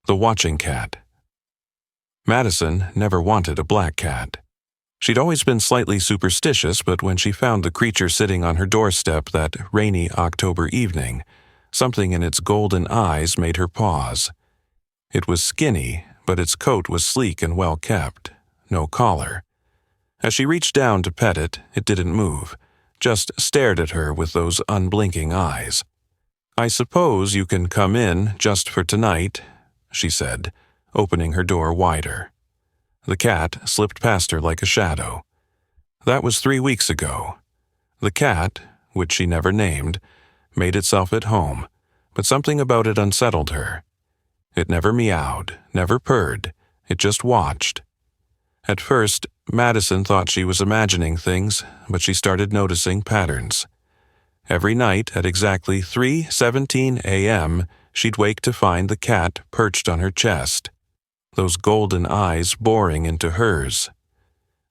The Watching Cat. Madison never wanted a black cat. She'd always been slightly superstitious, but when she found the creature sitting on her doorstep that rainy October evening, something in its golden eyes made her pause. It was skinny, but its coat was sleek and well kept. No collar. As she reached down to pet it, it didn't move, just stared at her with those unblinking eyes. "I suppose you can come in just for tonight," she said, opening her door wider. The cat slipped past her like a shadow. That was 3 weeks ago. The cat, which she never named, made itself at home, but something about it unsettled her. It never meowed, never purred, it just watched. At first, Madison thought she was imagining things, but she started noticing patterns. Every night at exactly 3:17 a.m., she'd wake to find the cat perched on her chest, those golden eyes boring into hers.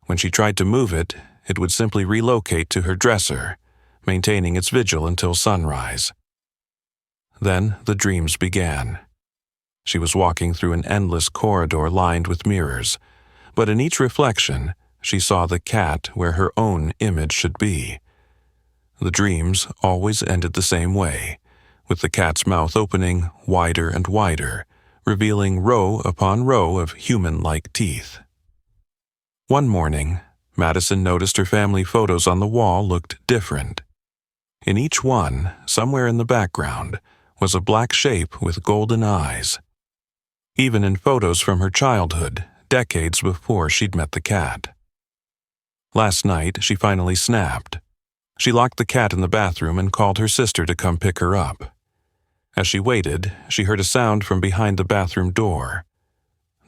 When she tried to move it, it would simply relocate to her dresser, maintaining its vigil until sunrise. Then the dreams began. She was walking through an endless corridor lined with mirrors, but in each reflection, she saw the cat where her own image should be. The dreams always ended the same way, with the cat's mouth opening wider and wider, revealing row upon row of human-like teeth. One morning, Madison noticed her family photos on the wall looked different. In each one, somewhere in the background, was a black shape with golden eyes. Even in photos from her childhood, decades before she'd met the cat. Last night, she finally snapped. She locked the cat in the bathroom and called her sister to come pick her up. As she waited, she heard a sound from behind the bathroom door.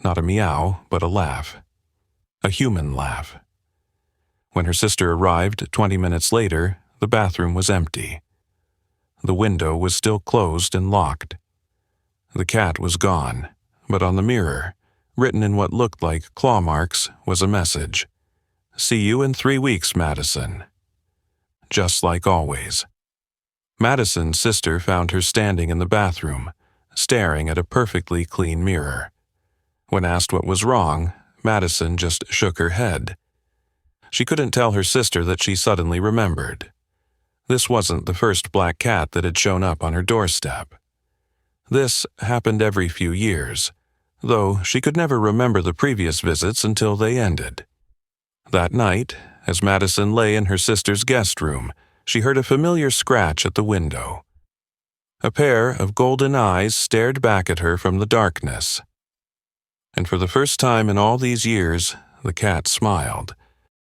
Not a meow, but a laugh. A human laugh. When her sister arrived 20 minutes later, the bathroom was empty. The window was still closed and locked. The cat was gone, but on the mirror, written in what looked like claw marks, was a message. "See you in 3 weeks, Madison." Just like always. Madison's sister found her standing in the bathroom, staring at a perfectly clean mirror. When asked what was wrong, Madison just shook her head. She couldn't tell her sister that she suddenly remembered. This wasn't the first black cat that had shown up on her doorstep. This happened every few years, though she could never remember the previous visits until they ended. That night, as Madison lay in her sister's guest room, she heard a familiar scratch at the window. A pair of golden eyes stared back at her from the darkness. And for the first time in all these years, the cat smiled,